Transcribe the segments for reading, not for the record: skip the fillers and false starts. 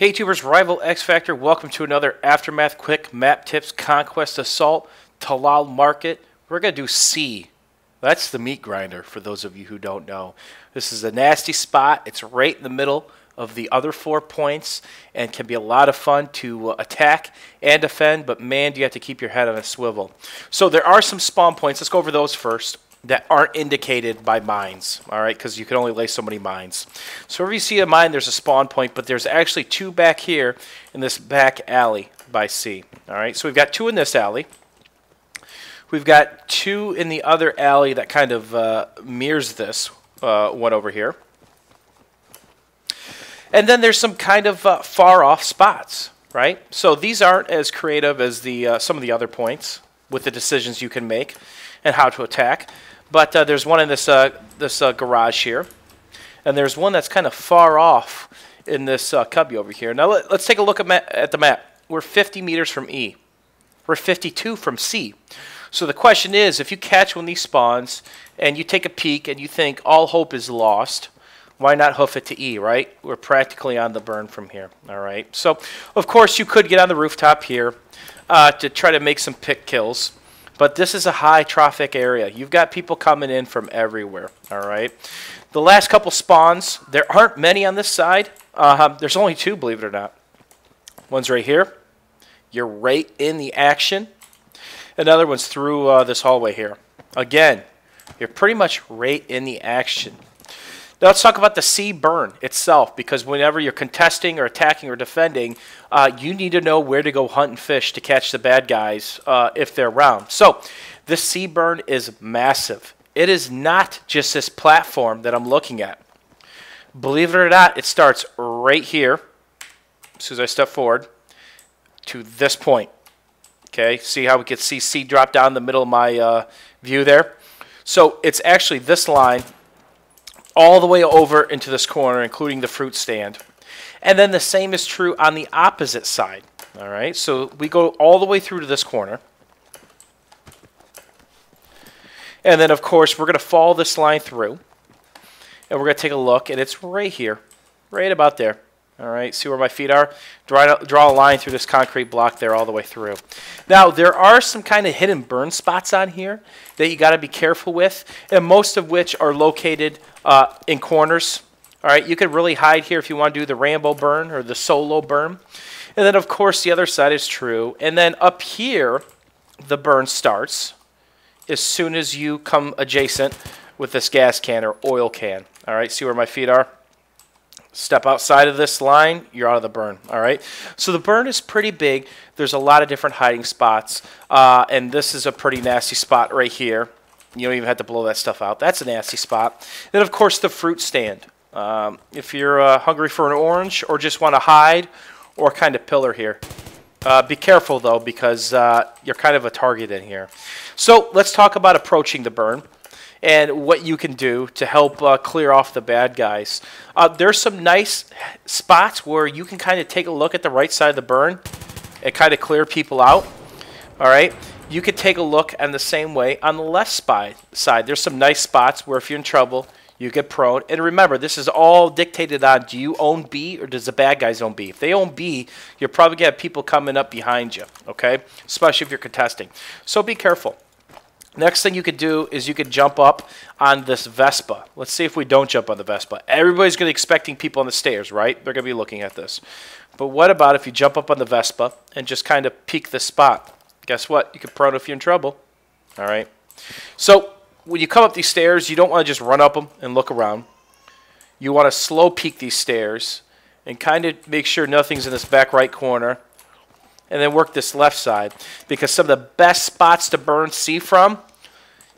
Hey tubers, Rival X Factor, welcome to another Aftermath Quick Map Tips Conquest Assault, Talah Market. We're going to do C. That's the meat grinder for those of you who don't know. This is a nasty spot. It's right in the middle of the other 4 points and can be a lot of fun to attack and defend, but man, do you have to keep your head on a swivel. So there are some spawn points. Let's go over those first. That aren't indicated by mines, all right, because you can only lay so many mines. So wherever you see a mine, there's a spawn point, but there's actually 2 back here in this back alley by C, all right? So we've got 2 in this alley. We've got 2 in the other alley that kind of mirrors this one over here. And then there's some kind of far-off spots, right? So these aren't as creative as the some of the other points with the decisions you can make and how to attack. But there's one in this garage here, and there's one that's kind of far off in this cubby over here. Now let's take a look at the map. We're 50 meters from E. We're 52 from C. So the question is, if you catch one of these spawns and you take a peek and you think all hope is lost, why not hoof it to E, right? We're practically on the burn from here, all right? So, of course, you could get on the rooftop here to try to make some pick kills. But this is a high traffic area. You've got people coming in from everywhere, all right? The last couple spawns, there aren't many on this side. There's only 2, believe it or not. One's right here. You're right in the action. Another one's through this hallway here. Again, you're pretty much right in the action. Now let's talk about the C burn itself, because whenever you're contesting or attacking or defending, you need to know where to go hunt and fish to catch the bad guys if they're around. So this C burn is massive. It is not just this platform that I'm looking at. Believe it or not, it starts right here, as soon as I step forward, to this point. Okay, see how we can see C drop down the middle of my view there? So it's actually this line all the way over into this corner, including the fruit stand. And then the same is true on the opposite side. All right, so we go all the way through to this corner. And then, of course, we're going to follow this line through. And we're going to take a look, and it's right here, right about there. All right, see where my feet are? Draw a line through this concrete block there all the way through. Now, there are some kind of hidden burn spots on here that you got to be careful with, and most of which are located in corners. All right, you could really hide here if you want to do the Rambo burn or the solo burn. And then, of course, the other side is true. And then up here, the burn starts as soon as you come adjacent with this gas can or oil can. All right, see where my feet are? Step outside of this line, you're out of the burn, all right? So the burn is pretty big. There's a lot of different hiding spots, and this is a pretty nasty spot right here. You don't even have to blow that stuff out. That's a nasty spot. Then, of course, the fruit stand. If you're hungry for an orange or just want to hide or kind of pillar here. Be careful, though, because you're kind of a target in here. So let's talk about approaching the burn and what you can do to help clear off the bad guys. There's some nice spots where you can kind of take a look at the right side of the burn and kind of clear people out. All right, you could take a look on the same way on the left side. There's some nice spots where if you're in trouble, you get prone. And remember, this is all dictated on, do you own B or does the bad guys own B? If they own B, you're probably going to have people coming up behind you, okay? Especially if you're contesting. So be careful. Next thing you could do is you could jump up on this Vespa. Let's see if we don't jump on the Vespa. Everybody's going to be expecting people on the stairs, right? They're going to be looking at this. But what about if you jump up on the Vespa and just kind of peek this spot? Guess what? You could prone if you're in trouble. All right. So when you come up these stairs, you don't want to just run up them and look around. You want to slow peek these stairs and kind of make sure nothing's in this back right corner. And then work this left side, because some of the best spots to burn C from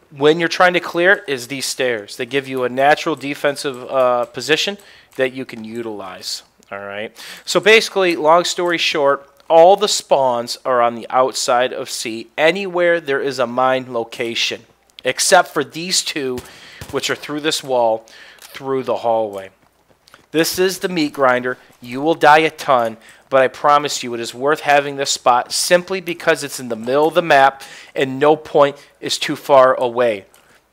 when you're trying to clear is these stairs. They give you a natural defensive position that you can utilize. All right. So basically, long story short, all the spawns are on the outside of C, anywhere there is a mine location, except for these 2, which are through this wall, through the hallway. This is the meat grinder. You will die a ton, but I promise you it is worth having this spot simply because it's in the middle of the map and no point is too far away.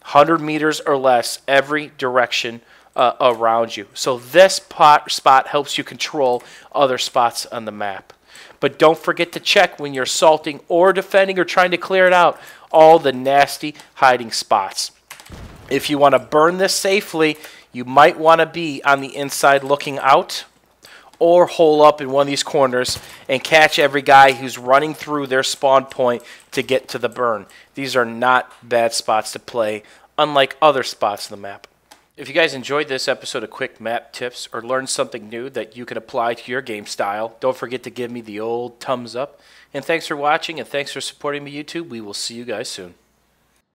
100 meters or less every direction around you. So this spot helps you control other spots on the map. But don't forget to check when you're assaulting or defending or trying to clear it out, all the nasty hiding spots. If you want to burn this safely, you might want to be on the inside looking out, or hole up in one of these corners and catch every guy who's running through their spawn point to get to the burn. These are not bad spots to play, unlike other spots on the map. If you guys enjoyed this episode of Quick Map Tips or learned something new that you can apply to your game style, don't forget to give me the old thumbs up. And thanks for watching, and thanks for supporting me, YouTube. We will see you guys soon.